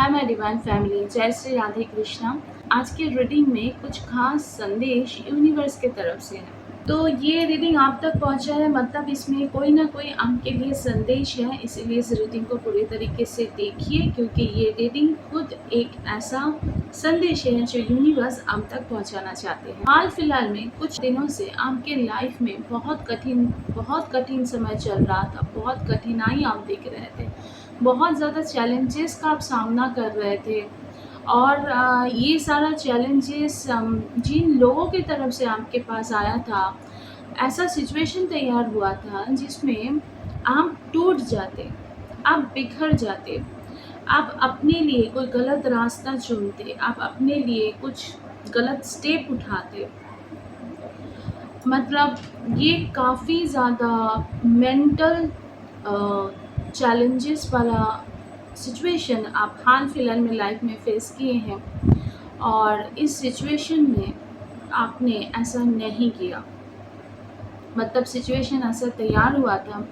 Hi my divine family, जय श्री राधे कृष्णा। आज की रीडिंग में कुछ खास संदेश यूनिवर्स के तरफ से है। तो ये रीडिंग आप तक पहुंचा है, मतलब इसमें कोई ना कोई आपके लिए संदेश है। इसीलिए इस रीडिंग को पूरी तरीके से देखिए, क्योंकि ये रीडिंग खुद एक ऐसा संदेश है जो यूनिवर्स आप तक पहुंचाना चाहते हैं। हाल फिलहाल में कुछ दिनों से आपके लाइफ में बहुत कठिन समय चल रहा था। बहुत कठिनाई आप देख रहे थे, बहुत ज़्यादा चैलेंजेस का आप सामना कर रहे थे। और ये सारा चैलेंजेस जिन लोगों की तरफ से आपके पास आया था, ऐसा सिचुएशन तैयार हुआ था जिसमें आप टूट जाते, आप बिखर जाते, आप अपने लिए कोई गलत रास्ता चुनते, आप अपने लिए कुछ गलत स्टेप उठाते। मतलब ये काफ़ी ज़्यादा मेंटल चैलेंजेस वाला सिचुएशन आप हाल फिलहाल में लाइफ में फेस किए हैं। और इस सिचुएशन में आपने ऐसा नहीं किया, मतलब सिचुएशन ऐसा तैयार हुआ था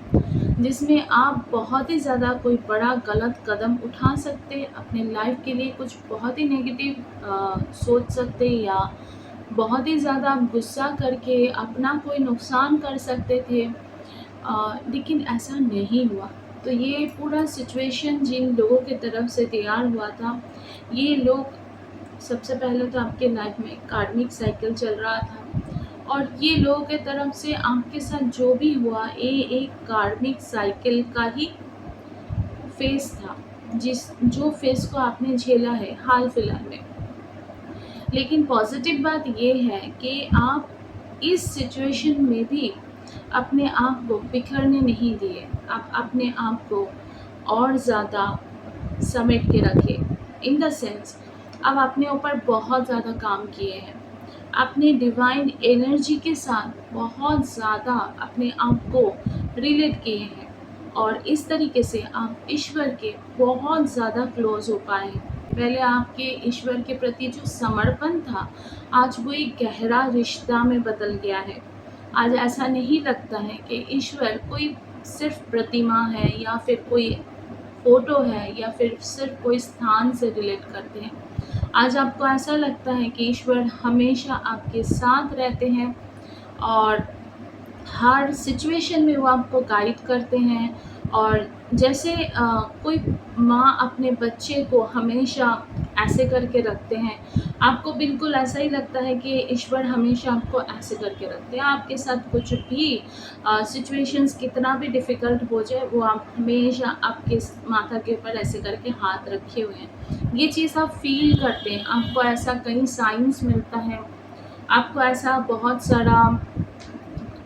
जिसमें आप बहुत ही ज़्यादा कोई बड़ा गलत कदम उठा सकते, अपने लाइफ के लिए कुछ बहुत ही नेगेटिव सोच सकते, या बहुत ही ज़्यादा आप गुस्सा करके अपना कोई नुकसान कर सकते थे। लेकिन ऐसा नहीं हुआ। तो ये पूरा सिचुएशन जिन लोगों की तरफ से तैयार हुआ था, ये लोग सबसे पहले तो आपके लाइफ में कार्मिक साइकिल चल रहा था, और ये लोगों की तरफ से आपके साथ जो भी हुआ ये एक कार्मिक साइकिल का ही फेस था, जो फेस को आपने झेला है हाल फिलहाल में। लेकिन पॉजिटिव बात ये है कि आप इस सिचुएशन में भी अपने आप को बिखरने नहीं दिए, आप अपने आप को और ज़्यादा समेट के रखे। इन द सेंस अब अपने ऊपर बहुत ज़्यादा काम किए हैं, अपने डिवाइन एनर्जी के साथ बहुत ज़्यादा अपने आप को रिलेट किए हैं, और इस तरीके से आप ईश्वर के बहुत ज़्यादा क्लोज हो पाए हैं। पहले आपके ईश्वर के प्रति जो समर्पण था, आज वो एक गहरा रिश्ता में बदल गया है। आज ऐसा नहीं लगता है कि ईश्वर कोई सिर्फ प्रतिमा है, या फिर कोई फोटो है, या फिर सिर्फ कोई स्थान से रिलेट करते हैं। आज आपको ऐसा लगता है कि ईश्वर हमेशा आपके साथ रहते हैं, और हर सिचुएशन में वो आपको गाइड करते हैं। और जैसे कोई माँ अपने बच्चे को हमेशा ऐसे करके रखते हैं, आपको बिल्कुल ऐसा ही लगता है कि ईश्वर हमेशा आपको ऐसे करके रखते हैं। आपके साथ कुछ भी सिचुएशंस कितना भी डिफ़िकल्ट हो जाए, वो आप हमेशा आपके माथा के ऊपर ऐसे करके हाथ रखे हुए हैं। ये चीज़ आप फील करते हैं, आपको ऐसा कहीं साइंस मिलता है, आपको ऐसा बहुत सारा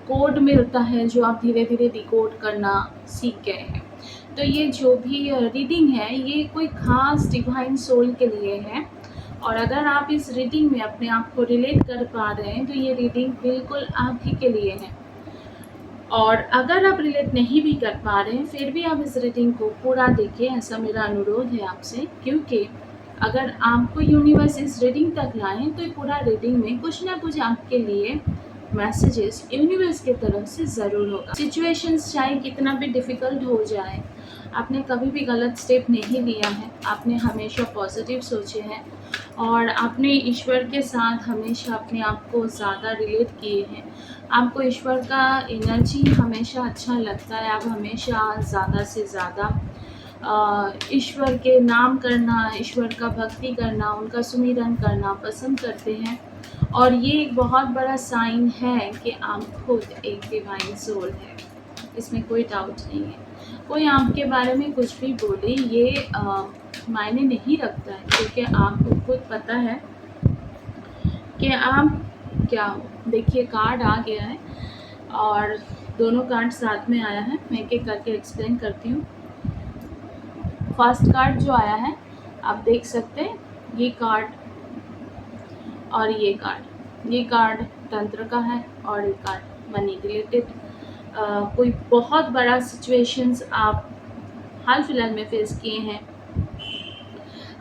कोड मिलता है जो आप धीरे धीरे डिकोड करना सीख गए हैं। तो ये जो भी रीडिंग है, ये कोई ख़ास डिवाइन सोल के लिए है। और अगर आप इस रीडिंग में अपने आप को रिलेट कर पा रहे हैं, तो ये रीडिंग बिल्कुल आप ही के लिए है। और अगर आप रिलेट नहीं भी कर पा रहे हैं, फिर भी आप इस रीडिंग को पूरा देखिए, ऐसा मेरा अनुरोध है आपसे। क्योंकि अगर आपको यूनिवर्स इस रीडिंग तक लाएँ, तो पूरा रीडिंग में कुछ ना कुछ आपके लिए मैसेजेस यूनिवर्स की तरफ से ज़रूर होगा। सिचुएशंस चाहे कितना भी डिफ़िकल्ट हो जाए, आपने कभी भी गलत स्टेप नहीं लिया है, आपने हमेशा पॉजिटिव सोचे हैं, और आपने ईश्वर के साथ हमेशा अपने आप को ज़्यादा रिलेट किए हैं। आपको ईश्वर का एनर्जी हमेशा अच्छा लगता है, आप हमेशा ज़्यादा से ज़्यादा ईश्वर के नाम करना, ईश्वर का भक्ति करना, उनका सुमिरन करना पसंद करते हैं। और ये एक बहुत बड़ा साइन है कि आप खुद एक डिवाइन सोल है, इसमें कोई डाउट नहीं है। कोई आपके बारे में कुछ भी बोले, ये मायने नहीं रखता है, क्योंकि आपको खुद पता है कि आप क्या हो। देखिए, कार्ड आ गया है और दोनों कार्ड साथ में आया है। मैं एक एक करके एक्सप्लेन करती हूँ। फर्स्ट कार्ड जो आया है, आप देख सकते हैं, ये कार्ड और ये कार्ड तंत्र का है, और ये कार्ड मनी रिलेटेड कोई बहुत बड़ा सिचुएशंस आप हाल फिलहाल में फेस किए हैं,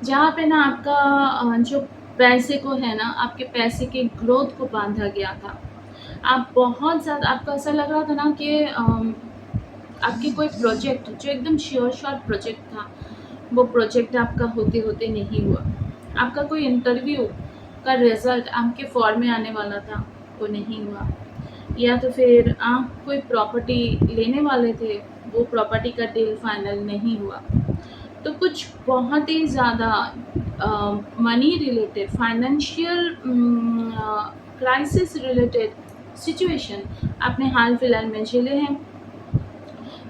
जहाँ पे ना आपका जो पैसे को है ना, आपके पैसे के ग्रोथ को बांधा गया था। आप बहुत ज़्यादा, आपको ऐसा लग रहा था ना कि आपके कोई प्रोजेक्ट जो एकदम श्योर शॉट प्रोजेक्ट था, वो प्रोजेक्ट आपका होते होते नहीं हुआ। आपका कोई इंटरव्यू का रिजल्ट आपके फॉर्म में आने वाला था, वो नहीं हुआ। या तो फिर आप कोई प्रॉपर्टी लेने वाले थे, वो प्रॉपर्टी का डील फाइनल नहीं हुआ। तो कुछ बहुत ही ज़्यादा money related, financial crisis related situation आपने हाल फिलहाल में झेले हैं।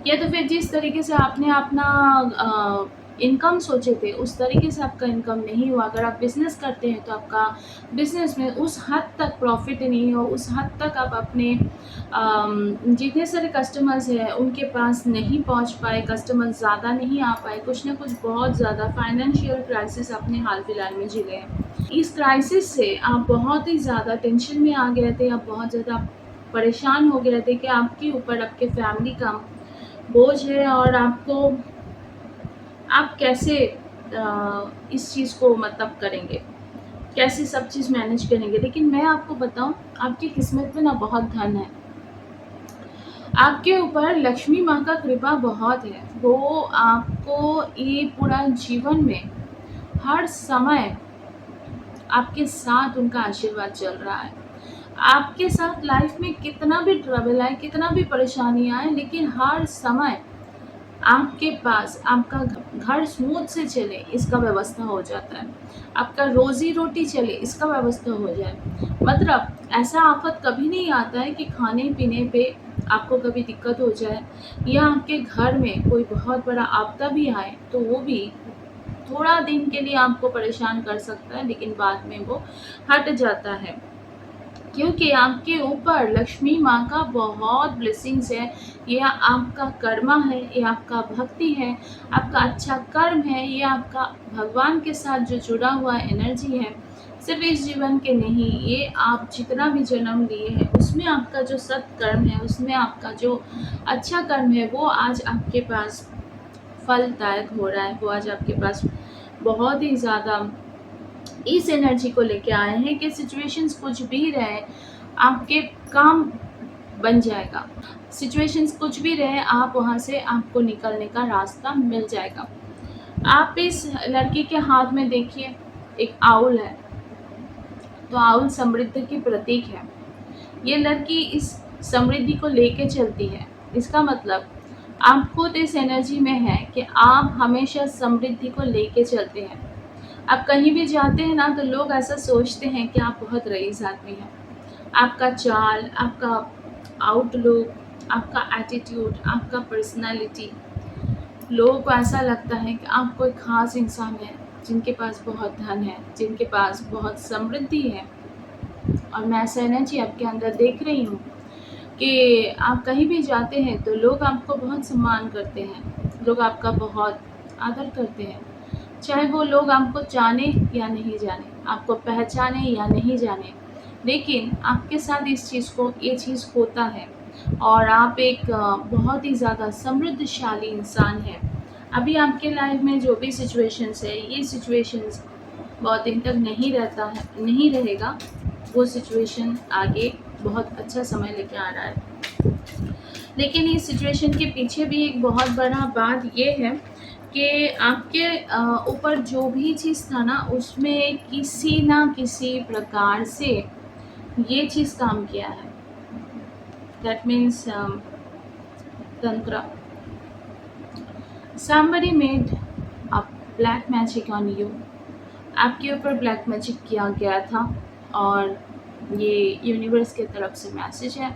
या तो फिर जिस तरीके से आपने अपना इनकम सोचे थे, उस तरीके से आपका इनकम नहीं हुआ। अगर आप बिज़नेस करते हैं तो आपका बिज़नेस में उस हद तक प्रॉफिट नहीं हो, उस हद तक आप अपने जितने सारे कस्टमर्स हैं उनके पास नहीं पहुंच पाए, कस्टमर ज़्यादा नहीं आ पाए, कुछ ना कुछ बहुत ज़्यादा फाइनेंशियल क्राइसिस आपने हाल फिलहाल में झेले हैं। इस क्राइसिस से आप बहुत ही ज़्यादा टेंशन में आ गए थे, आप बहुत ज़्यादा परेशान हो गए थे कि आपके ऊपर आपके फैमिली का बोझ है और आपको आप कैसे इस चीज़ को मतलब करेंगे, कैसे सब चीज़ मैनेज करेंगे। लेकिन मैं आपको बताऊं, आपकी किस्मत में ना बहुत धन है, आपके ऊपर लक्ष्मी माँ का कृपा बहुत है। वो आपको ये पूरा जीवन में हर समय आपके साथ उनका आशीर्वाद चल रहा है। आपके साथ लाइफ में कितना भी ट्रबल आए, कितना भी परेशानी आए, लेकिन हर समय आपके पास आपका घर स्मूथ से चले इसका व्यवस्था हो जाता है, आपका रोजी रोटी चले इसका व्यवस्था हो जाए। मतलब ऐसा आफत कभी नहीं आता है कि खाने पीने पे आपको कभी दिक्कत हो जाए, या आपके घर में कोई बहुत बड़ा आपदा भी आए तो वो भी थोड़ा दिन के लिए आपको परेशान कर सकता है, लेकिन बाद में वो हट जाता है, क्योंकि आपके ऊपर लक्ष्मी माँ का बहुत ब्लेसिंग्स है। ये आपका कर्मा है, ये आपका भक्ति है, आपका अच्छा कर्म है, ये आपका भगवान के साथ जो जुड़ा हुआ एनर्जी है। सिर्फ इस जीवन के नहीं, ये आप जितना भी जन्म लिए हैं उसमें आपका जो सत्कर्म है, उसमें आपका जो अच्छा कर्म है, वो आज आपके पास फलदायक हो रहा है। वो आज आपके पास बहुत ही ज़्यादा इस एनर्जी को लेके आए हैं कि सिचुएशंस कुछ भी रहे, आपके काम बन जाएगा। सिचुएशंस कुछ भी रहे, आप वहाँ से आपको निकलने का रास्ता मिल जाएगा। आप इस लड़की के हाथ में देखिए, एक आउल है, तो आउल समृद्धि की प्रतीक है। ये लड़की इस समृद्धि को लेके चलती है। इसका मतलब आप खुद इस एनर्जी में है कि आप हमेशा समृद्धि को लेके चलते हैं। आप कहीं भी जाते हैं ना, तो लोग ऐसा सोचते हैं कि आप बहुत रईस आदमी हैं। आपका चाल, आपका आउटलुक, आपका एटीट्यूड, आपका पर्सनालिटी, लोगों को ऐसा लगता है कि आप कोई ख़ास इंसान है जिनके पास बहुत धन है, जिनके पास बहुत समृद्धि है। और मैं ऐसा एनर्जी आपके अंदर देख रही हूँ कि आप कहीं भी जाते हैं तो लोग आपको बहुत सम्मान करते हैं, लोग आपका बहुत आदर करते हैं। चाहे वो लोग आपको जाने या नहीं जाने, आपको पहचाने या नहीं जाने, लेकिन आपके साथ ये चीज़ होता है। और आप एक बहुत ही ज़्यादा समृद्धशाली इंसान हैं। अभी आपके लाइफ में जो भी सिचुएशंस है, ये सिचुएशंस बहुत दिन तक नहीं रहेगा। वो सिचुएशन आगे बहुत अच्छा समय लेके आ रहा है। लेकिन इस सिचुएशन के पीछे भी एक बहुत बड़ा बात ये है कि आपके ऊपर जो भी चीज़ था ना, उसमें किसी ना किसी प्रकार से ये चीज़ काम किया है। दैट मीन्स तंत्र, somebody made a black magic on you। आपके ऊपर ब्लैक मैजिक किया गया था और ये यूनिवर्स की तरफ से मैसेज है।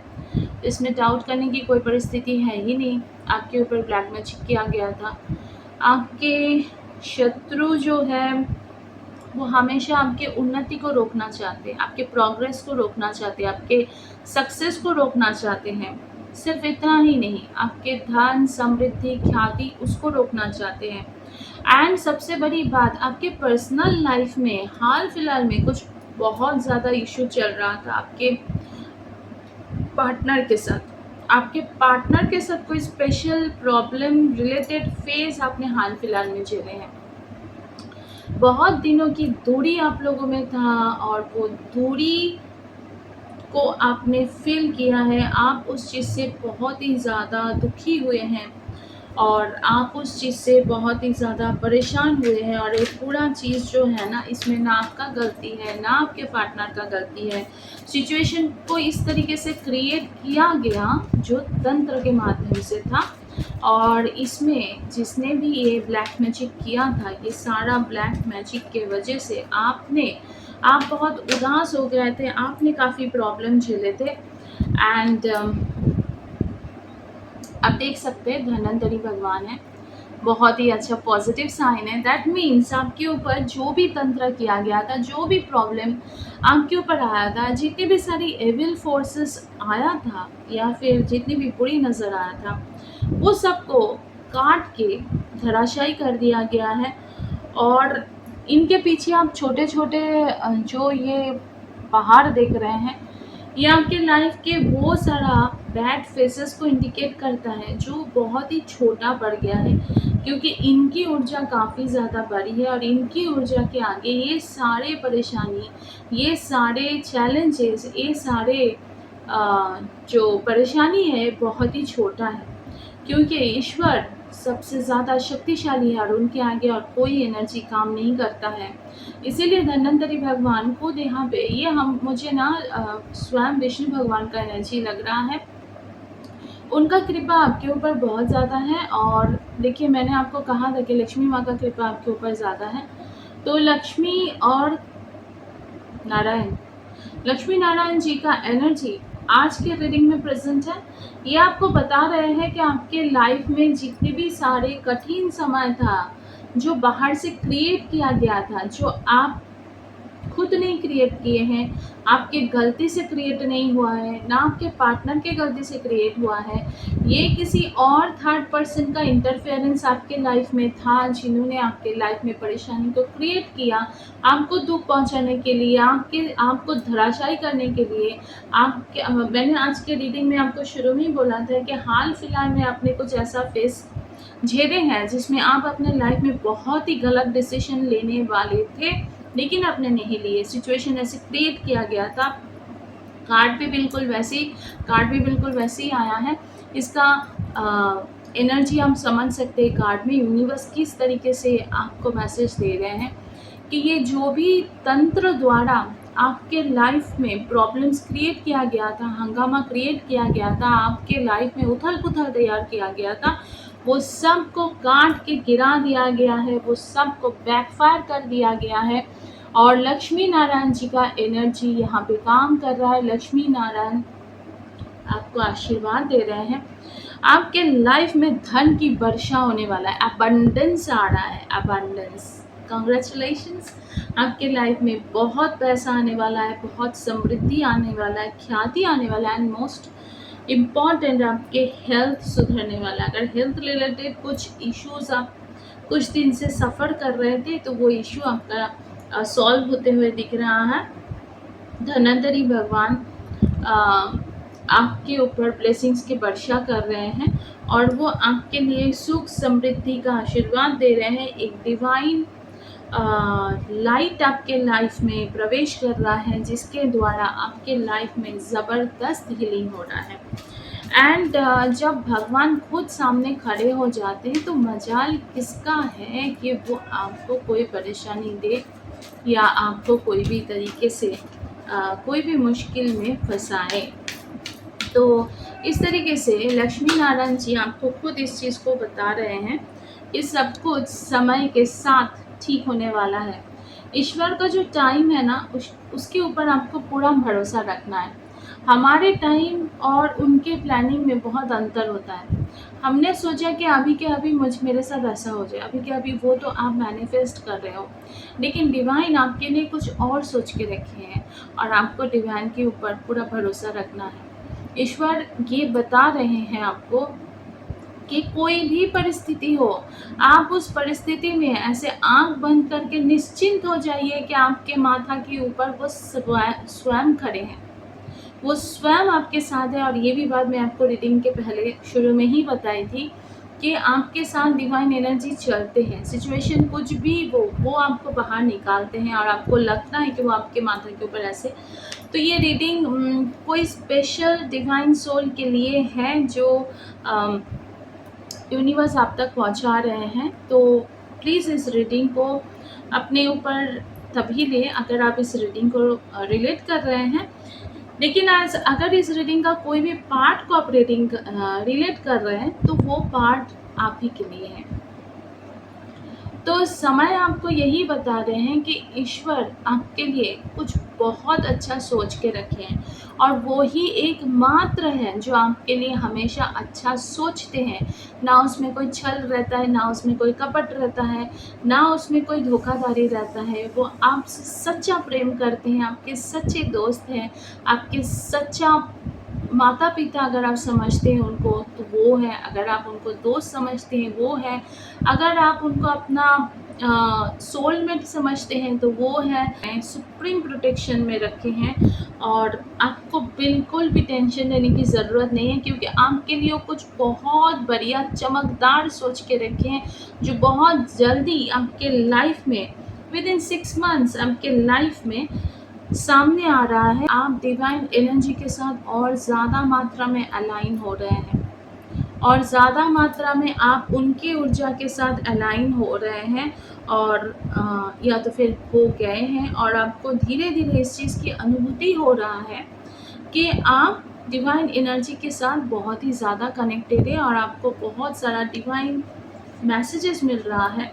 इसमें डाउट करने की कोई परिस्थिति है ही नहीं। आपके ऊपर ब्लैक मैजिक किया गया था। आपके शत्रु जो है वो हमेशा आपके उन्नति को रोकना चाहते हैं, आपके प्रोग्रेस को रोकना चाहते हैं, आपके सक्सेस को रोकना चाहते हैं। सिर्फ इतना ही नहीं, आपके धन, समृद्धि, ख्याति उसको रोकना चाहते हैं। एंड सबसे बड़ी बात, आपके पर्सनल लाइफ में हाल फिलहाल में कुछ बहुत ज़्यादा इशू चल रहा था आपके पार्टनर के साथ। आपके पार्टनर के साथ कोई स्पेशल प्रॉब्लम रिलेटेड फेज आपने हाल फिलहाल में झेले हैं। बहुत दिनों की दूरी आप लोगों में था और वो दूरी को आपने फील किया है। आप उस चीज़ से बहुत ही ज़्यादा दुखी हुए हैं और आप उस चीज़ से बहुत ही ज़्यादा परेशान हुए हैं, और ये पूरा चीज़ जो है ना, इसमें ना आपका गलती है ना आपके पार्टनर का गलती है। सिचुएशन को इस तरीके से क्रिएट किया गया जो तंत्र के माध्यम से था, और इसमें जिसने भी ये ब्लैक मैजिक किया था, ये सारा ब्लैक मैजिक के वजह से आप बहुत उदास हो गए थे, आपने काफ़ी प्रॉब्लम झेले थे। एंड अब देख सकते हैं धन्वंतरी भगवान है, बहुत ही अच्छा पॉजिटिव साइन है। दैट मीन्स आपके ऊपर जो भी तंत्र किया गया था, जो भी प्रॉब्लम आपके ऊपर आया था, जितनी भी सारी एविल फोर्सेस आया था, या फिर जितनी भी बुरी नज़र आया था, वो सबको काट के धराशायी कर दिया गया है। और इनके पीछे आप छोटे छोटे जो ये पहाड़ देख रहे हैं, ये आपके लाइफ के वो सारा बैड फेसेस को इंडिकेट करता है जो बहुत ही छोटा पड़ गया है, क्योंकि इनकी ऊर्जा काफ़ी ज़्यादा बड़ी है, और इनकी ऊर्जा के आगे ये सारे परेशानी, ये सारे चैलेंजेस, ये सारे जो परेशानी है बहुत ही छोटा है, क्योंकि ईश्वर सबसे ज़्यादा शक्तिशाली है और उनके आगे और कोई एनर्जी काम नहीं करता है। इसीलिए धन्वंतरी भगवान खुद यहाँ पे, ये हम मुझे ना स्वयं विष्णु भगवान का एनर्जी लग रहा है। उनका कृपा आपके ऊपर बहुत ज़्यादा है। और देखिए, मैंने आपको कहा था कि लक्ष्मी माँ का कृपा आपके ऊपर ज़्यादा है, तो लक्ष्मी और नारायण, लक्ष्मी नारायण जी का एनर्जी आज के रीडिंग में प्रेजेंट है। ये आपको बता रहे हैं कि आपके लाइफ में जितने भी सारे कठिन समय था, जो बाहर से क्रिएट किया गया था, जो आप खुद नहीं क्रिएट किए हैं, आपके गलती से क्रिएट नहीं हुआ है, ना आपके पार्टनर के गलती से क्रिएट हुआ है, ये किसी और थर्ड पर्सन का इंटरफेरेंस आपके लाइफ में था, जिन्होंने आपके लाइफ में परेशानी को क्रिएट किया, आपको दुख पहुंचाने के लिए, आपको धराशायी करने के लिए। मैंने आज के रीडिंग में आपको शुरू में ही बोला था कि हाल फिलहाल में आपने कुछ ऐसा फेस झेले हैं जिसमें आप अपने लाइफ में बहुत ही गलत डिसीजन लेने वाले थे, लेकिन आपने नहीं लिए। सिचुएशन ऐसे क्रिएट किया गया था। कार्ड भी बिल्कुल वैसे ही आया है। इसका एनर्जी हम समझ सकते हैं। कार्ड में यूनिवर्स किस तरीके से आपको मैसेज दे रहे हैं कि ये जो भी तंत्र द्वारा आपके लाइफ में प्रॉब्लम्स क्रिएट किया गया था, हंगामा क्रिएट किया गया था, आपके लाइफ में उथल पुथल तैयार किया गया था, वो सब को काट के गिरा दिया गया है, वो सब को बैकफायर कर दिया गया है। और लक्ष्मी नारायण जी का एनर्जी यहाँ पे काम कर रहा है। लक्ष्मी नारायण आपको आशीर्वाद दे रहे हैं। आपके लाइफ में धन की वर्षा होने वाला है, अबंडेंस आ रहा है, अबंडेंस। कंग्रेचुलेशंस, आपके लाइफ में बहुत पैसा आने वाला है, बहुत समृद्धि आने वाला है, ख्याति आने वाला है, एंड मोस्ट इम्पॉर्टेंट आपके हेल्थ सुधरने वाला है। अगर हेल्थ रिलेटेड कुछ इश्यूज आप कुछ दिन से सफ़र कर रहे थे, तो वो इशू आपका सॉल्व होते हुए दिख रहा है। धन्वंतरी भगवान आपके ऊपर ब्लेसिंग्स की वर्षा कर रहे हैं, और वो आपके लिए सुख समृद्धि का आशीर्वाद दे रहे हैं। एक डिवाइन लाइट आपके लाइफ में प्रवेश कर रहा है, जिसके द्वारा आपके लाइफ में ज़बरदस्त हीलिंग हो रहा है। एंड जब भगवान खुद सामने खड़े हो जाते हैं, तो मजाल किसका है कि वो आपको कोई परेशानी दे, या आपको कोई भी तरीके से कोई भी मुश्किल में फंसाए। तो इस तरीके से लक्ष्मी नारायण जी आपको खुद इस चीज़ को बता रहे हैं कि सब कुछ समय के साथ ठीक होने वाला है। ईश्वर का जो टाइम है ना, उसके ऊपर आपको पूरा भरोसा रखना है। हमारे टाइम और उनके प्लानिंग में बहुत अंतर होता है। हमने सोचा कि अभी के अभी मेरे साथ ऐसा हो जाए, अभी के अभी वो तो आप मैनिफेस्ट कर रहे हो, लेकिन डिवाइन आपके लिए कुछ और सोच के रखे हैं, और आपको डिवाइन के ऊपर पूरा भरोसा रखना है। ईश्वर ये बता रहे हैं आपको कि कोई भी परिस्थिति हो, आप उस परिस्थिति में ऐसे आंख बंद करके निश्चिंत हो जाइए कि आपके माथा के ऊपर वो स्वयं खड़े हैं, वो स्वयं आपके साथ है। और ये भी बात मैं आपको रीडिंग के पहले शुरू में ही बताई थी कि आपके साथ डिवाइन एनर्जी चलते हैं। सिचुएशन कुछ भी वो आपको बाहर निकालते हैं, और आपको लगता है कि वो आपके माथा के ऊपर ऐसे। तो ये रीडिंग कोई स्पेशल डिवाइन सोल के लिए है, जो यूनिवर्स आप तक पहुंचा रहे हैं, तो प्लीज़ इस रीडिंग को अपने ऊपर तभी लें अगर आप इस रीडिंग को रिलेट कर रहे हैं। लेकिन आज अगर इस रीडिंग का कोई भी पार्ट को आप रिलेट कर रहे हैं, तो वो पार्ट आप ही के लिए है। तो समय आपको यही बता रहे हैं कि ईश्वर आपके लिए कुछ बहुत अच्छा सोच के रखे हैं, और वो ही एकमात्र है जो आपके लिए हमेशा अच्छा सोचते हैं। ना उसमें कोई छल रहता है, ना उसमें कोई कपट रहता है, ना उसमें कोई धोखाधड़ी रहता है। वो आपसे सच्चा प्रेम करते हैं, आपके सच्चे दोस्त हैं, आपके सच्चा माता पिता अगर आप समझते हैं उनको तो वो है, अगर आप उनको दोस्त समझते हैं वो है, अगर आप उनको अपना सोलमेट समझते हैं तो वो है। सुप्रीम प्रोटेक्शन में रखे हैं, और आपको बिल्कुल भी टेंशन लेने की ज़रूरत नहीं है, क्योंकि आपके लिए वो कुछ बहुत बढ़िया चमकदार सोच के रखे हैं, जो बहुत जल्दी आपके लाइफ में विद इन 6 मंथ्स आपके लाइफ में सामने आ रहा है। आप डिवाइन एनर्जी के साथ और ज़्यादा मात्रा में अलाइन हो रहे हैं, और ज़्यादा मात्रा में आप उनकी ऊर्जा के साथ अलाइन हो रहे हैं, और या तो फिर हो गए हैं, और आपको धीरे धीरे इस चीज़ की अनुभूति हो रहा है कि आप डिवाइन एनर्जी के साथ बहुत ही ज़्यादा कनेक्टेड है, और आपको बहुत सारा डिवाइन मैसेजेस मिल रहा है।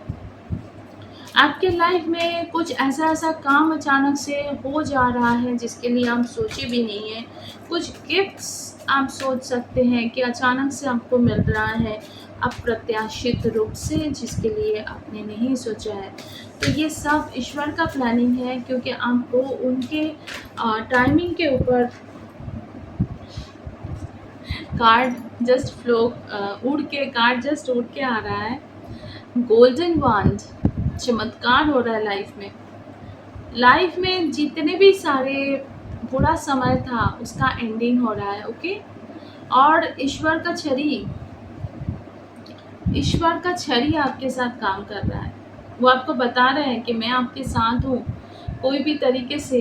आपके लाइफ में कुछ ऐसा काम अचानक से हो जा रहा है जिसके लिए आप सोचे भी नहीं हैं। कुछ गिफ्ट्स आप सोच सकते हैं कि अचानक से आपको मिल रहा है, अप्रत्याशित रूप से, जिसके लिए आपने नहीं सोचा है। तो ये सब ईश्वर का प्लानिंग है, क्योंकि आपको उनके टाइमिंग के ऊपर कार्ड जस्ट फ्लो जस्ट उड़ के आ रहा है। गोल्डन वांड, चमत्कार हो रहा है लाइफ में जितने भी सारे बुरा समय था उसका एंडिंग हो रहा है। ओके, और ईश्वर का छड़ी आपके साथ काम कर रहा है। वो आपको बता रहे हैं कि मैं आपके साथ हूँ, कोई भी तरीके से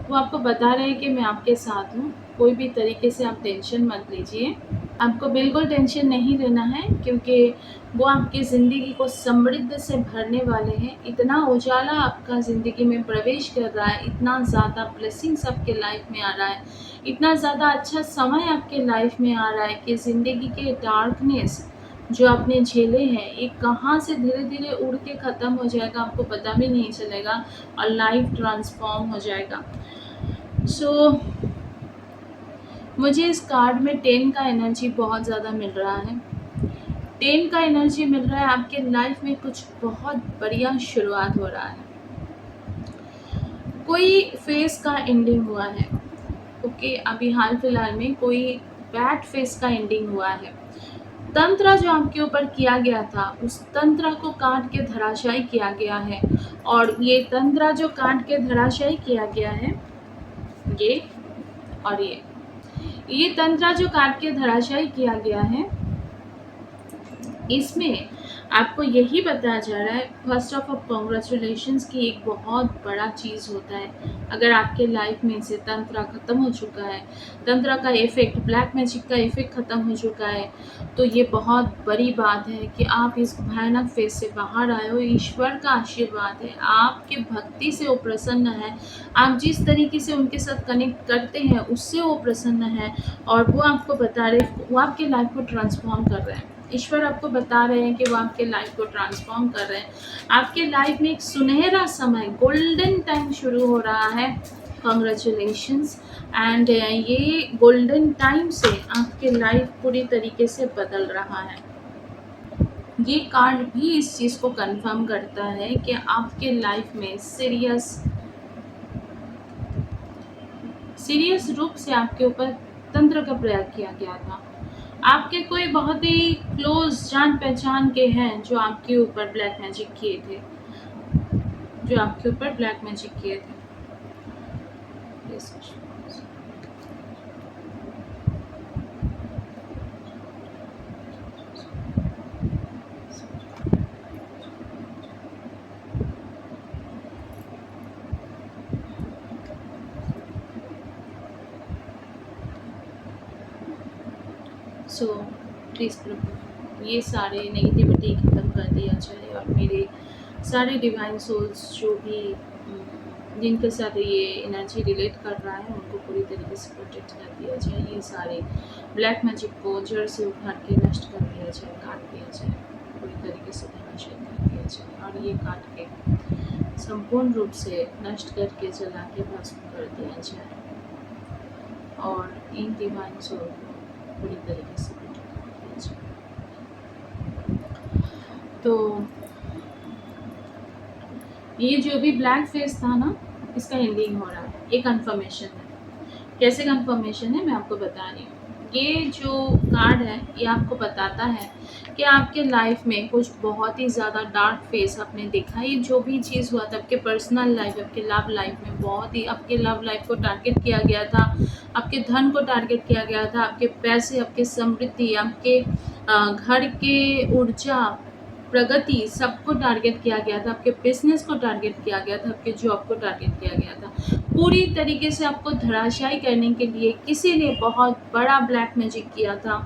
वो आपको बता रहे हैं कि मैं आपके साथ हूँ, कोई भी तरीके से आप टेंशन मत लीजिए। आपको बिल्कुल टेंशन नहीं लेना है, क्योंकि वो आपकी ज़िंदगी को समृद्ध से भरने वाले हैं। इतना उजाला आपका ज़िंदगी में प्रवेश कर रहा है, इतना ज़्यादा ब्लेसिंग्स आपके लाइफ में आ रहा है, इतना ज़्यादा अच्छा समय आपके लाइफ में आ रहा है कि ज़िंदगी के डार्कनेस जो आपने झेले हैं, ये कहाँ से धीरे धीरे उड़ के ख़त्म हो जाएगा, आपको पता भी नहीं चलेगा, और लाइफ ट्रांसफॉर्म हो जाएगा। सो मुझे इस कार्ड में 10 का एनर्जी बहुत ज़्यादा मिल रहा है। 10 का एनर्जी मिल रहा है, आपके लाइफ में कुछ बहुत बढ़िया शुरुआत हो रहा है। कोई फेस का एंडिंग हुआ है। ओके, अभी हाल फिलहाल में कोई बैड फेस का एंडिंग हुआ है। तंत्र जो आपके ऊपर किया गया था, उस तंत्र को काट के धराशायी किया गया है, और ये तंत्र जो काट के धराशायी किया गया है, ये और ये तंत्र जो काट के धराशायी किया गया है, इसमें आपको यही बताया जा रहा है, फर्स्ट ऑफ ऑल कॉन्ग्रेचुलेशंस की एक बहुत बड़ा चीज़ होता है अगर आपके लाइफ में से तंत्र ख़त्म हो चुका है, तंत्र का इफ़ेक्ट, ब्लैक मैजिक का इफ़ेक्ट ख़त्म हो चुका है, तो ये बहुत बड़ी बात है कि आप इस भयानक फेज से बाहर आए हो। ईश्वर का आशीर्वाद है, आपके भक्ति से वो प्रसन्न है, आप जिस तरीके से उनके साथ कनेक्ट करते हैं उससे वो प्रसन्न है, और वो आपको बता रहे, वो आपके लाइफ को ट्रांसफॉर्म कर रहे हैं। ईश्वर आपको बता रहे हैं कि वो आपके लाइफ को ट्रांसफॉर्म कर रहे हैं। आपके लाइफ में एक सुनहरा समय, गोल्डन टाइम शुरू हो रहा है। कॉन्ग्रेचुलेशंस, एंड ये गोल्डन टाइम से आपके लाइफ पूरी तरीके से बदल रहा है। ये कार्ड भी इस चीज़ को कंफर्म करता है कि आपके लाइफ में सीरियस रूप से आपके ऊपर तंत्र का प्रयोग किया गया था। आपके कोई बहुत ही क्लोज जान पहचान के हैं जो आपके ऊपर ब्लैक मैजिक किए थे, सो प्लीज़ प्रभु ये सारे नेगेटिविटी ख़त्म कर दिया जाए और मेरे सारे डिवाइन सोल्स जो भी जिनके साथ ये एनर्जी रिलेट कर रहा है उनको पूरी तरीके से प्रोटेक्ट कर दिया जाए। ये सारे ब्लैक मैजिक को जड़ से उखाड़ के नष्ट कर दिया जाए, काट दिया जाए, पूरी तरीके से धराशायी कर दिया जाए और ये काट के संपूर्ण रूप से नष्ट करके जला के भस्म कर दिया जाए और इन डिवाइन सोल को पूरी तरीके से प्रोटेक्ट कर दिया जाए। तो ये जो भी ब्लैक फेस था ना, इसका एंडिंग हो रहा है। ये कंफर्मेशन है। कैसे कंफर्मेशन है मैं आपको बता रही हूँ। ये जो कार्ड है ये आपको बताता है कि आपके लाइफ में कुछ बहुत ही ज़्यादा डार्क फेस आपने देखा। ये जो भी चीज़ हुआ था आपके पर्सनल लाइफ, आपके लव लाइफ में बहुत ही आपके लव लाइफ को टारगेट किया गया था, आपके धन को टारगेट किया गया था, आपके पैसे, आपके समृद्धि, आपके घर के ऊर्जा, प्रगति सबको टारगेट किया गया था, आपके बिजनेस को टारगेट किया गया था, आपके जॉब को टारगेट किया गया था। पूरी तरीके से आपको धराशायी करने के लिए किसी ने बहुत बड़ा ब्लैक मैजिक किया था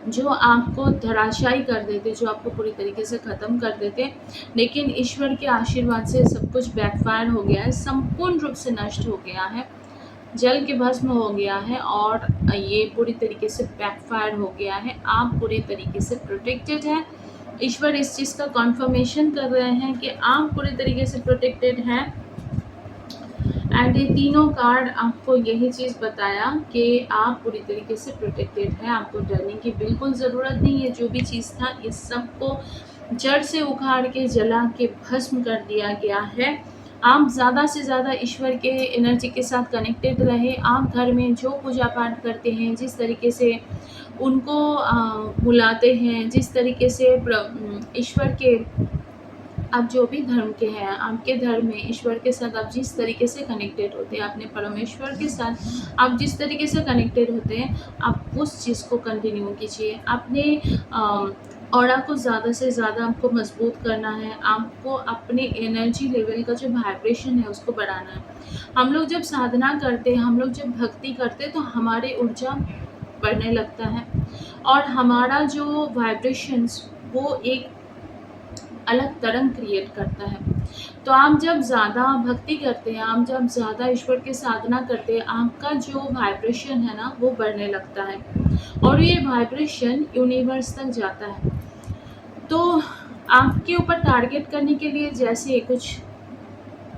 जो आपको धराशायी कर देते, जो आपको पूरी तरीके से ख़त्म कर देते। लेकिन ईश्वर के आशीर्वाद से सब कुछ बैकफायर हो गया है, संपूर्ण रूप से नष्ट हो गया है, जल के भस्म हो गया है और ये पूरी तरीके से बैकफायर हो गया है। आप पूरी तरीके से प्रोटेक्टेड हैं। ईश्वर इस चीज़ का कॉन्फर्मेशन कर रहे हैं कि आप पूरी तरीके से प्रोटेक्टेड हैं। एंड ये तीनों कार्ड आपको यही चीज़ बताया कि आप पूरी तरीके से प्रोटेक्टेड हैं। आपको डरने की बिल्कुल ज़रूरत नहीं है। जो भी चीज़ था इस सब को जड़ से उखाड़ के जला के भस्म कर दिया गया है। आप ज़्यादा से ज़्यादा ईश्वर के एनर्जी के साथ कनेक्टेड रहे। आप घर में जो पूजा पाठ करते हैं, जिस तरीके से उनको बुलाते हैं, जिस तरीके से ईश्वर के आप जो भी धर्म के हैं, आपके धर्म में ईश्वर के साथ आप जिस तरीके से कनेक्टेड होते हैं, अपने परमेश्वर के साथ आप जिस तरीके से कनेक्टेड होते हैं, आप उस चीज़ को कंटिन्यू कीजिए। अपने ऑरा को ज़्यादा से ज़्यादा आपको मजबूत करना है। आपको अपने एनर्जी लेवल का जो वाइब्रेशन है उसको बढ़ाना है। हम लोग जब साधना करते हैं, हम लोग जब भक्ति करते हैं तो हमारी ऊर्जा बढ़ने लगता है और हमारा जो वाइब्रेशंस वो एक अलग तरंग क्रिएट करता है। तो आप जब ज़्यादा भक्ति करते हैं, आप जब ज़्यादा ईश्वर की साधना करते हैं, आपका जो वाइब्रेशन है ना वो बढ़ने लगता है और ये वाइब्रेशन यूनिवर्स तक जाता है। तो आपके ऊपर टारगेट करने के लिए जैसे कुछ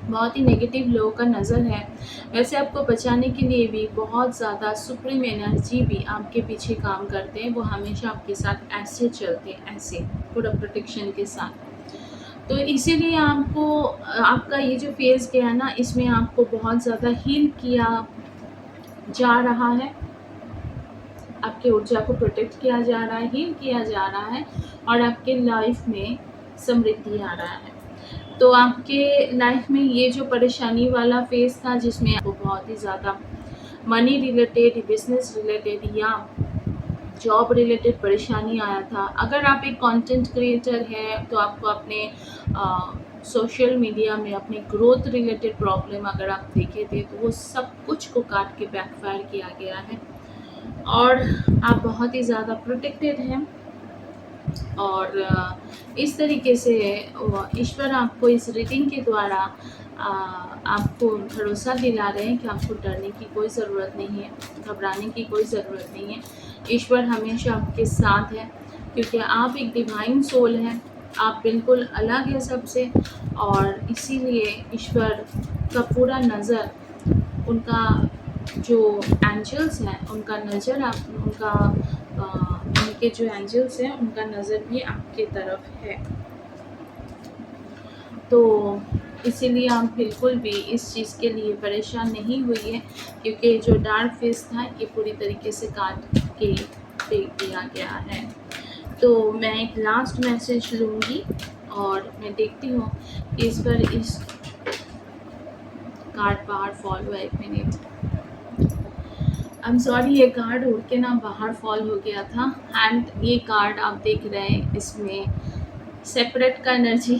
बहुत ही नेगेटिव लोगों का नज़र है, वैसे आपको बचाने के लिए भी बहुत ज़्यादा सुप्रीम एनर्जी भी आपके पीछे काम करते हैं। वो हमेशा आपके साथ ऐसे चलते हैं, ऐसे पूरा प्रोटेक्शन के साथ। तो इसीलिए आपको आपका ये जो फेज़ गया ना, इसमें आपको बहुत ज़्यादा हील किया जा रहा है। आपकी ऊर्जा को प्रोटेक्ट किया जा रहा है, हील किया जा रहा है और आपके लाइफ में समृद्धि आ रहा है। तो आपके लाइफ में ये जो परेशानी वाला फेज़ था जिसमें आपको बहुत ही ज़्यादा मनी रिलेटेड, बिजनेस रिलेटेड या जॉब रिलेटेड परेशानी आया था। अगर आप एक कंटेंट क्रिएटर हैं तो आपको अपने सोशल मीडिया में अपनी ग्रोथ रिलेटेड प्रॉब्लम अगर आप देखे थे तो वो सब कुछ को काट के बैकफायर किया गया है और आप बहुत ही ज़्यादा प्रोटेक्टेड हैं। और इस तरीके से ईश्वर आपको इस रीडिंग के द्वारा आपको भरोसा दिला रहे हैं कि आपको डरने की कोई ज़रूरत नहीं है, घबराने की कोई ज़रूरत नहीं है। ईश्वर हमेशा आपके साथ है क्योंकि आप एक डिवाइन सोल हैं, आप बिल्कुल अलग हैं सबसे और इसीलिए ईश्वर का पूरा नज़र, उनका जो एंजल्स हैं उनका नज़र उनके जो एंजल्स हैं उनका नज़र भी आपके तरफ है। तो इसीलिए आप बिल्कुल भी इस चीज़ के लिए परेशान नहीं हुई है क्योंकि जो डार्क फेस था ये पूरी तरीके से काट के फेंक दिया गया है। तो मैं एक लास्ट मैसेज लूँगी और मैं देखती हूँ कि इस पर इस कार्ड बाहर फॉल हुआ। 1 मिनट, आई एम सॉरी, ये कार्ड उड़ के ना बाहर फॉल हो गया था। एंड ये कार्ड आप देख रहे हैं, इसमें सेपरेट का एनर्जी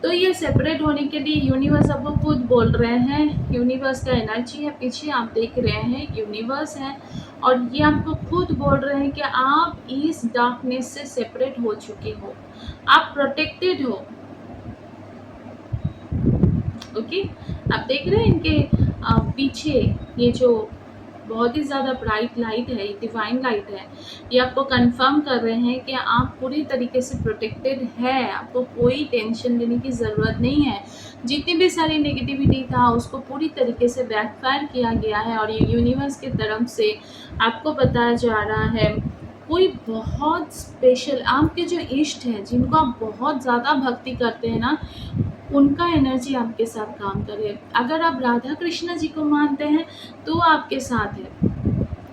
तो ये सेपरेट होने के लिए यूनिवर्स आपको खुद बोल रहे हैं, यूनिवर्स का एनर्जी है, पीछे आप देख रहे हैं यूनिवर्स है, और ये आपको खुद बोल रहे हैं कि आप इस डार्कनेस से सेपरेट हो चुके हो, आप प्रोटेक्टेड हो। ओके, आप देख रहे हैं इनके पीछे ये जो बहुत ही ज़्यादा ब्राइट लाइट है, डिवाइन लाइट है, ये आपको कंफर्म कर रहे हैं कि आप पूरी तरीके से प्रोटेक्टेड है, आपको कोई टेंशन लेने की ज़रूरत नहीं है। जितनी भी सारी नेगेटिविटी था उसको पूरी तरीके से बैकफायर किया गया है, और ये यूनिवर्स की तरफ से आपको बताया जा रहा है कोई बहुत स्पेशल आपके जो इष्ट हैं, जिनको आप बहुत ज़्यादा भक्ति करते हैं ना, उनका एनर्जी आपके साथ काम करे। अगर आप राधा कृष्ण जी को मानते हैं तो आपके साथ है,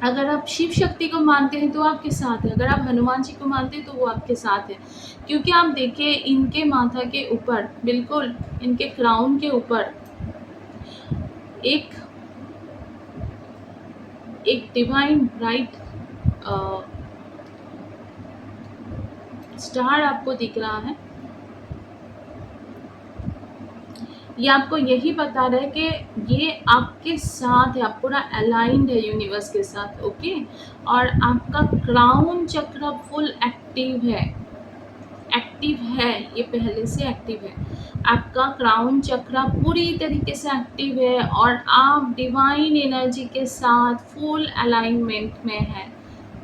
अगर आप शिव शक्ति को मानते हैं तो आपके साथ है, अगर आप हनुमान जी को मानते हैं तो वो आपके साथ है। क्योंकि आप देखिए इनके माथा के ऊपर, बिल्कुल इनके क्राउन के ऊपर एक एक डिवाइन ब्राइट स्टार आपको दिख रहा है। ये आपको यही बता रहा है कि ये आपके साथ है, आप पूरा अलाइंड है यूनिवर्स के साथ। ओके, और आपका क्राउन चक्र फुल एक्टिव है, ये पहले से एक्टिव है। आपका क्राउन चक्र पूरी तरीके से एक्टिव है, और आप डिवाइन एनर्जी के साथ फुल अलाइनमेंट में हैं।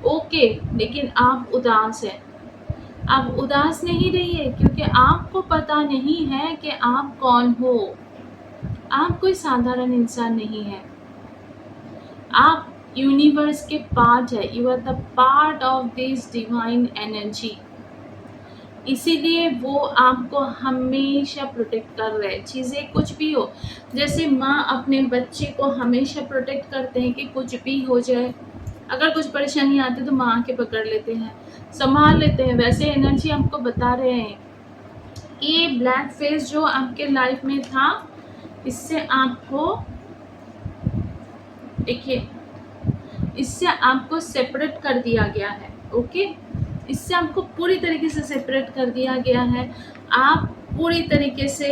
ओके, लेकिन आप उदास हैं, आप उदास नहीं रहिए, क्योंकि आपको पता नहीं है कि आप कौन हो। आप कोई साधारण इंसान नहीं है, आप यूनिवर्स के पार्ट है, you are the part of this divine energy. इसीलिए वो आपको हमेशा प्रोटेक्ट कर रहे हैं, चीज़ें कुछ भी हो। जैसे माँ अपने बच्चे को हमेशा प्रोटेक्ट करते हैं कि कुछ भी हो जाए, अगर कुछ परेशानी आती है तो माँ आके पकड़ लेते हैं, संभाल लेते हैं, वैसे एनर्जी आपको बता रहे हैं ये ब्लैक फेस जो आपके लाइफ में था, इससे आपको देखिए, इससे आपको सेपरेट कर दिया गया है। ओके, इससे आपको पूरी तरीके से सेपरेट कर दिया गया है, आप पूरी तरीके से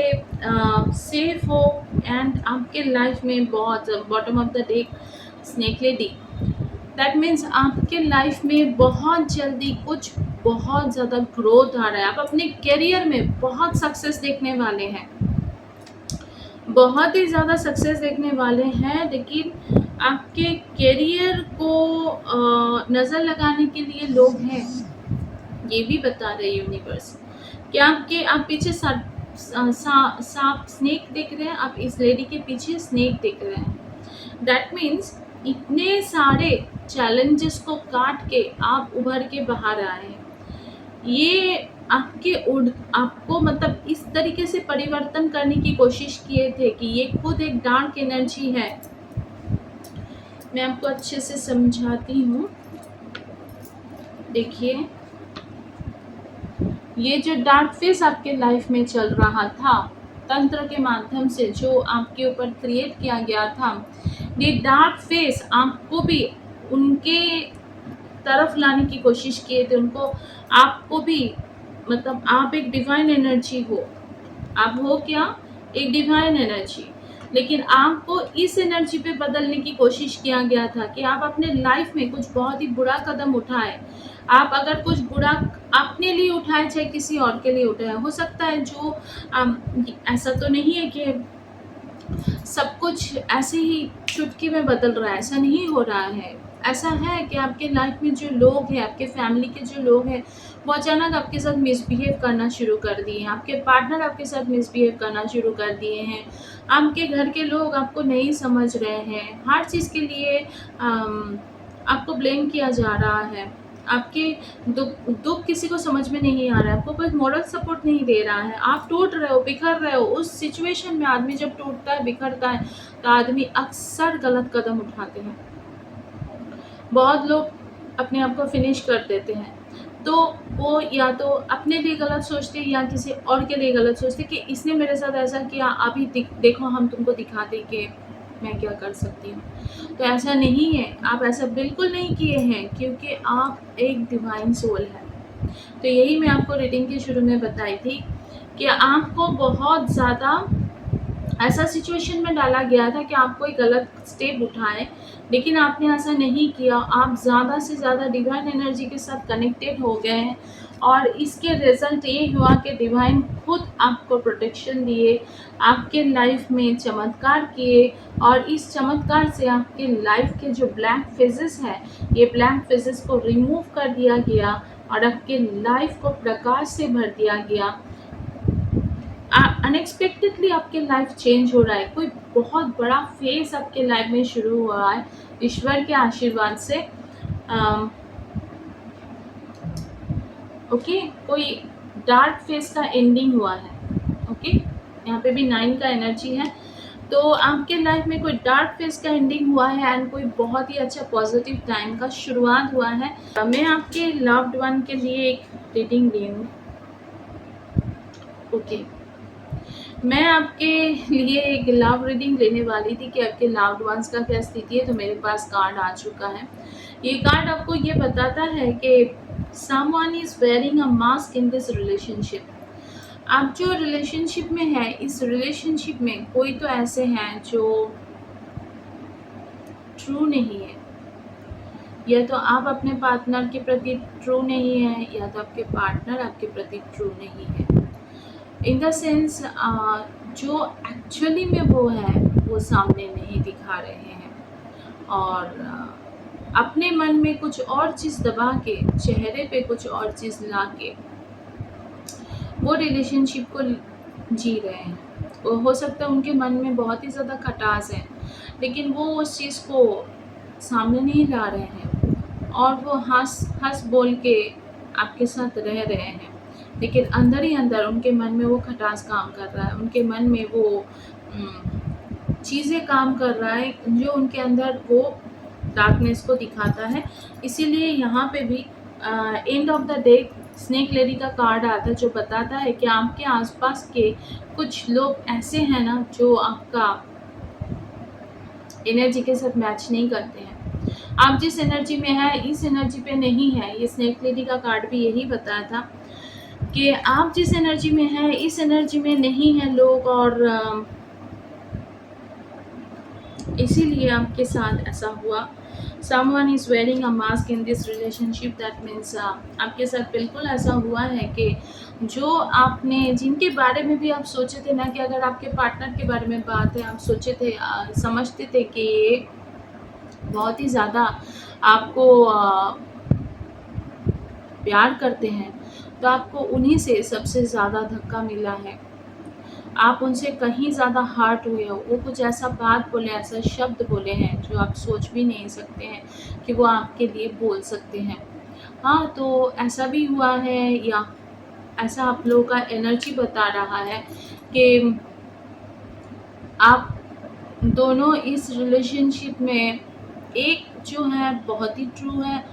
सेफ हो। एंड आपके लाइफ में बहुत bottom of the day snake lady, that means आपके लाइफ में बहुत जल्दी कुछ बहुत ज़्यादा ग्रोथ आ रहा है, आप अपने करियर में बहुत सक्सेस देखने वाले हैं, बहुत ही ज़्यादा सक्सेस देखने वाले हैं। लेकिन आपके करियर को नज़र लगाने के लिए लोग हैं, ये भी बता रहे यूनिवर्स कि आप पीछे सांप स्नेक देख रहे हैं, आप इस लेडी के पीछे स्नेक देख रहे हैं। दैट मीन्स इतने सारे चैलेंजेस को काट के आप उभर के बाहर आए हैं। ये आपको मतलब इस तरीके से परिवर्तन करने की कोशिश किए थे कि ये खुद एक डार्क एनर्जी है। मैं आपको अच्छे से समझाती हूँ। देखिए, ये जो डार्क फेस आपके लाइफ में चल रहा था, तंत्र के माध्यम से जो आपके ऊपर क्रिएट किया गया था, ये डार्क फेस आपको भी उनके तरफ लाने की कोशिश किए थे, उनको आपको भी मतलब आप एक डिवाइन एनर्जी हो, आप हो क्या, एक डिवाइन एनर्जी, लेकिन आपको इस एनर्जी पे बदलने की कोशिश किया गया था कि आप अपने लाइफ में कुछ बहुत ही बुरा कदम उठाए। आप अगर कुछ बुरा अपने लिए उठाए चाहे किसी और के लिए उठाए, हो सकता है जो ऐसा तो नहीं है कि सब कुछ ऐसे ही चुटकी में बदल रहा है, ऐसा नहीं हो रहा है। ऐसा है कि आपके लाइफ में जो लोग हैं, आपके फैमिली के जो लोग हैं, वो अचानक आपके साथ मिसबिहेव करना शुरू कर दिए हैं, आपके पार्टनर आपके साथ मिसबिहेव करना शुरू कर दिए हैं, आपके घर के लोग आपको नहीं समझ रहे हैं, हर चीज़ के लिए आपको ब्लेम किया जा रहा है, आपके दुख किसी को समझ में नहीं आ रहा है, आपको कोई मॉरल सपोर्ट नहीं दे रहा है, आप टूट रहे हो, बिखर रहे हो। उस सिचुएशन में आदमी जब टूटता है, बिखरता है, तो आदमी अक्सर गलत कदम उठाते हैं। बहुत लोग अपने आप को फिनिश कर देते हैं, तो वो या तो अपने लिए गलत सोचते हैं या किसी और के लिए गलत सोचते कि इसने मेरे साथ ऐसा किया, अभी देखो हम तुमको दिखाते कि मैं क्या कर सकती हूँ। तो ऐसा नहीं है, आप ऐसा बिल्कुल नहीं किए हैं, क्योंकि आप एक डिवाइन सोल है। तो यही मैं आपको रीडिंग के शुरू में बताई थी कि आपको बहुत ज़्यादा ऐसा सिचुएशन में डाला गया था कि आप कोई गलत स्टेप उठाएं, लेकिन आपने ऐसा नहीं किया। आप ज़्यादा से ज़्यादा डिवाइन एनर्जी के साथ कनेक्टेड हो गए हैं और इसके रिजल्ट ये हुआ कि डिवाइन खुद आपको प्रोटेक्शन दिए, आपके लाइफ में चमत्कार किए और इस चमत्कार से आपके लाइफ के जो ब्लैक फेजेस हैं, ये ब्लैक फेजेस को रिमूव कर दिया गया और आपके लाइफ को प्रकाश से भर दिया गया। अनएक्सपेक्टेडली आपके लाइफ चेंज हो रहा है, कोई बहुत बड़ा फेज आपके लाइफ में शुरू हुआ है ईश्वर के आशीर्वाद से। ओके, कोई डार्क फेज का एंडिंग हुआ है। ओके, यहाँ पे भी 9 का एनर्जी है, तो आपके लाइफ में कोई डार्क फेज का एंडिंग हुआ है एंड कोई बहुत ही अच्छा पॉजिटिव टाइम का शुरुआत हुआ है। मैं आपके लव्ड वन के लिए एक रीडिंग ली हूँ। ओके, मैं आपके लिए एक लव रीडिंग लेने वाली थी कि आपके लव्ड वंस का क्या स्थिति है, तो मेरे पास कार्ड आ चुका है। ये कार्ड आपको ये बताता है कि someone is wearing a mask in this relationship. आप जो रिलेशनशिप में है, इस रिलेशनशिप में कोई तो ऐसे हैं जो ट्रू नहीं है, या तो आप अपने पार्टनर के प्रति ट्रू नहीं है, या तो आपके पार्टनर आपके प्रति ट्रू नहीं है। इन द सेंस जो एक्चुअली में वो है वो सामने नहीं दिखा रहे हैं और अपने मन में कुछ और चीज़ दबा के, चेहरे पे कुछ और चीज़ ला के वो रिलेशनशिप को जी रहे हैं। वो हो सकता है उनके मन में बहुत ही ज़्यादा खटास है, लेकिन वो उस चीज़ को सामने नहीं ला रहे हैं और वो हंस बोल के आपके साथ रह रहे हैं, लेकिन अंदर ही अंदर उनके मन में वो खटास काम कर रहा है, उनके मन में वो चीज़ें काम कर रहा है जो उनके अंदर वो डार्कनेस को दिखाता है। इसीलिए यहाँ पे भी end of the day snake lady का कार्ड आता है जो बताता है कि आपके आसपास के कुछ लोग ऐसे हैं ना जो आपका एनर्जी के साथ मैच नहीं करते हैं। आप जिस एनर्जी में है इस एनर्जी पे नहीं है। ये स्नेक लेडी का कार्ड भी यही बताया था कि आप जिस एनर्जी में है इस एनर्जी में नहीं है लोग, और इसीलिए आपके साथ ऐसा हुआ। Someone is wearing a mask in this relationship, that means आपके साथ बिल्कुल ऐसा हुआ है कि जो आपने, जिनके बारे में भी आप सोचे थे ना कि अगर आपके पार्टनर के बारे में बात है, आप सोचे थे, समझते थे कि ये बहुत ही ज़्यादा आपको प्यार करते हैं, तो आपको उन्हीं से सबसे ज़्यादा धक्का मिला है। आप उनसे कहीं ज़्यादा हर्ट हुए हो, वो कुछ ऐसा बात बोले, ऐसा शब्द बोले हैं जो आप सोच भी नहीं सकते हैं कि वो आपके लिए बोल सकते हैं। हाँ, तो ऐसा भी हुआ है, या ऐसा आप लोगों का एनर्जी बता रहा है कि आप दोनों इस रिलेशनशिप में, एक जो है बहुत ही ट्रू है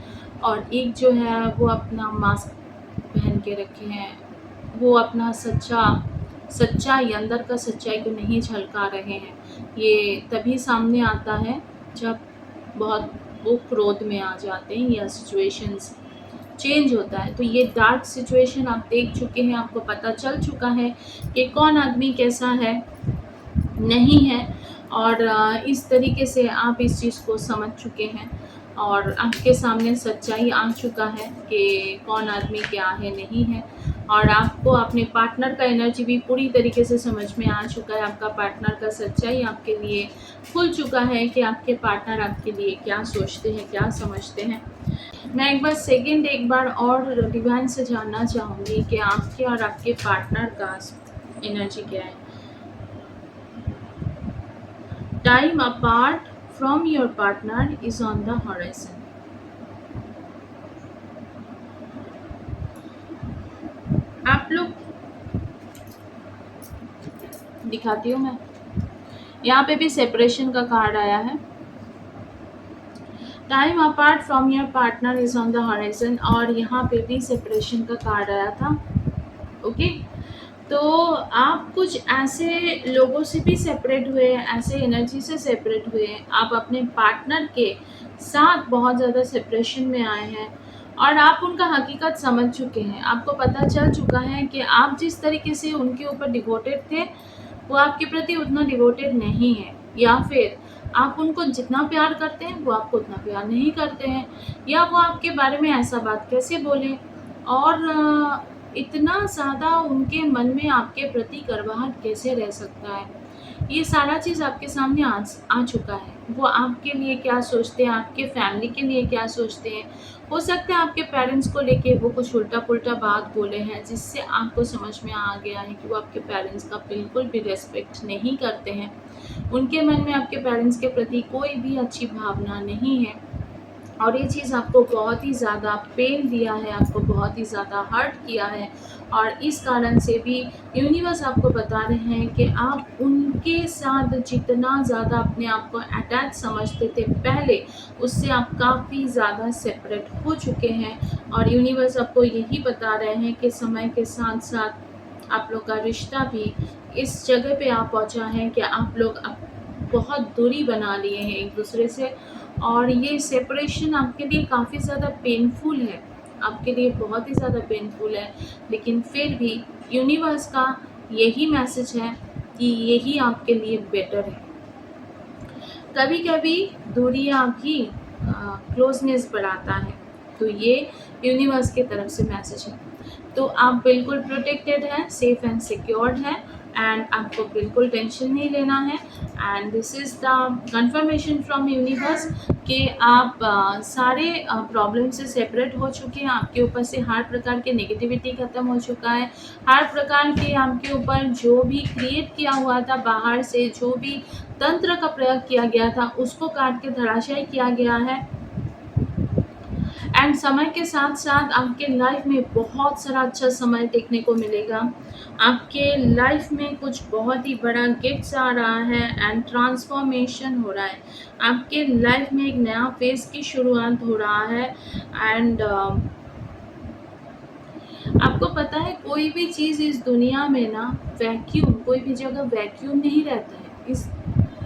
और एक जो है वो अपना मास्क पहन के रखे हैं, वो अपना सच्चाई, अंदर का सच्चाई को नहीं झलका रहे हैं। ये तभी सामने आता है जब बहुत वो क्रोध में आ जाते हैं या सिचुएशंस चेंज होता है। तो ये डार्क सिचुएशन आप देख चुके हैं, आपको पता चल चुका है कि कौन आदमी कैसा है, नहीं है, और इस तरीके से आप इस चीज़ को समझ चुके हैं और आपके सामने सच्चाई आ चुका है कि कौन आदमी क्या है, नहीं है, और आपको अपने पार्टनर का एनर्जी भी पूरी तरीके से समझ में आ चुका है। आपका पार्टनर का सच्चाई आपके लिए खुल चुका है कि आपके पार्टनर आपके लिए क्या सोचते हैं, क्या समझते हैं। मैं एक बार और डिवाइन से जानना चाहूँगी कि आपके और आपके पार्टनर का एनर्जी क्या है। Time apart from your partner is on the horizon. आप लोग, दिखाती हूँ मैं, यहाँ पे भी सेपरेशन का कार्ड आया है। Time apart from your partner is on the horizon, और यहाँ पे भी सेपरेशन का कार्ड आया था। ओके, तो आप कुछ ऐसे लोगों से भी सेपरेट हुए, ऐसे एनर्जी से सेपरेट हुए, आप अपने पार्टनर के साथ बहुत ज़्यादा सेपरेशन में आए हैं और आप उनका हकीकत समझ चुके हैं। आपको पता चल चुका है कि आप जिस तरीके से उनके ऊपर डिवोटेड थे, वो आपके प्रति उतना डिवोटेड नहीं है, या फिर आप उनको जितना प्यार करते हैं वो आपको उतना प्यार नहीं करते हैं, या वो आपके बारे में ऐसा बात कैसे बोले, और इतना ज़्यादा उनके मन में आपके प्रति करवाहट कैसे रह सकता है। ये सारा चीज़ आपके सामने आ चुका है। वो आपके लिए क्या सोचते हैं, आपके फैमिली के लिए क्या सोचते हैं। हो सकता है आपके पेरेंट्स को लेके वो कुछ उल्टा-पुल्टा बात बोले हैं, जिससे आपको समझ में आ गया है कि वो आपके पेरेंट्स का बिल्कुल भी रिस्पेक्ट नहीं करते हैं। उनके मन में आपके पेरेंट्स के प्रति कोई भी अच्छी भावना नहीं है, और ये चीज़ आपको बहुत ही ज़्यादा पेन दिया है, आपको बहुत ही ज़्यादा हर्ट किया है, और इस कारण से भी यूनिवर्स आपको बता रहे हैं कि आप उनके साथ जितना ज़्यादा अपने आप को अटैच समझते थे पहले, उससे आप काफ़ी ज़्यादा सेपरेट हो चुके हैं। और यूनिवर्स आपको यही बता रहे हैं कि समय के साथ-साथ आप लोग का रिश्ता भी इस जगह पे आ पहुँचा है कि आप लोग अब बहुत दूरी बना लिए हैं एक-दूसरे से, और ये सेपरेशन आपके लिए काफ़ी ज़्यादा पेनफुल है, आपके लिए बहुत ही ज़्यादा पेनफुल है। लेकिन फिर भी यूनिवर्स का यही मैसेज है कि यही आपके लिए बेटर है। कभी-कभी दूरियाँ भी क्लोज़नेस बढ़ाता है, तो ये यूनिवर्स की तरफ से मैसेज है। तो आप बिल्कुल प्रोटेक्टेड हैं, सेफ एंड सिक्योर्ड हैं, एंड आपको बिल्कुल टेंशन नहीं लेना है। And this is the confirmation from universe कि आप सारे प्रॉब्लम से सेपरेट हो चुके हैं, आपके ऊपर से हर प्रकार की नेगेटिविटी ख़त्म हो चुका है। हर प्रकार के आपके ऊपर जो भी क्रिएट किया हुआ था बाहर से, जो भी तंत्र का प्रयोग किया गया था, उसको काट के धराशायी किया गया है। एंड समय के साथ-साथ आपके लाइफ में बहुत सारा अच्छा समय देखने को मिलेगा। आपके लाइफ में कुछ बहुत ही बड़ा गिफ्ट्स आ रहा है, एंड ट्रांसफॉर्मेशन हो रहा है। आपके लाइफ में एक नया फ़ेज़ की शुरुआत हो रहा है। एंड आपको पता है कोई भी चीज़ इस दुनिया में ना, वैक्यूम, कोई भी जगह वैक्यूम नहीं रहता है। इस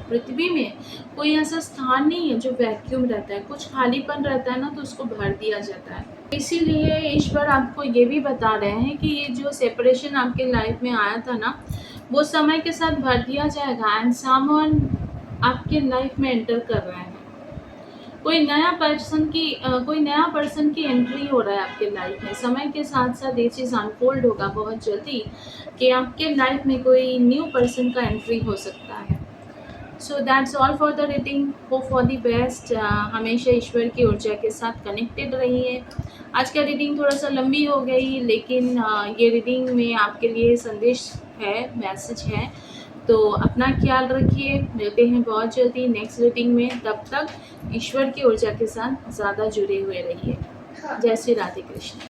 पृथ्वी में कोई ऐसा स्थान नहीं है जो वैक्यूम रहता है। कुछ खालीपन रहता है ना, तो उसको भर दिया जाता है। इसीलिए ईश्वर आपको ये भी बता रहे हैं कि ये जो सेपरेशन आपके लाइफ में आया था ना, वो समय के साथ भर दिया जाएगा, एंड समवन आपके लाइफ में एंटर कर रहा है। कोई नया पर्सन की एंट्री हो रहा है आपके लाइफ में। समय के साथ-साथ ये चीज़ अनफ़ोल्ड होगा बहुत जल्दी कि आपके लाइफ में कोई न्यू पर्सन का एंट्री हो सकता है। So that's all for the reading. Hope for the best. हमेशा ईश्वर की ऊर्जा के साथ कनेक्टेड रहिए। आज का रीडिंग थोड़ा-सा लंबी हो गई, लेकिन ये रीडिंग में आपके लिए संदेश है, मैसेज है। तो अपना ख्याल रखिए, मिलते हैं बहुत जल्दी नेक्स्ट रीडिंग में। तब तक ईश्वर की ऊर्जा के साथ ज़्यादा जुड़े हुए रहिए। जय श्री राधे कृष्ण।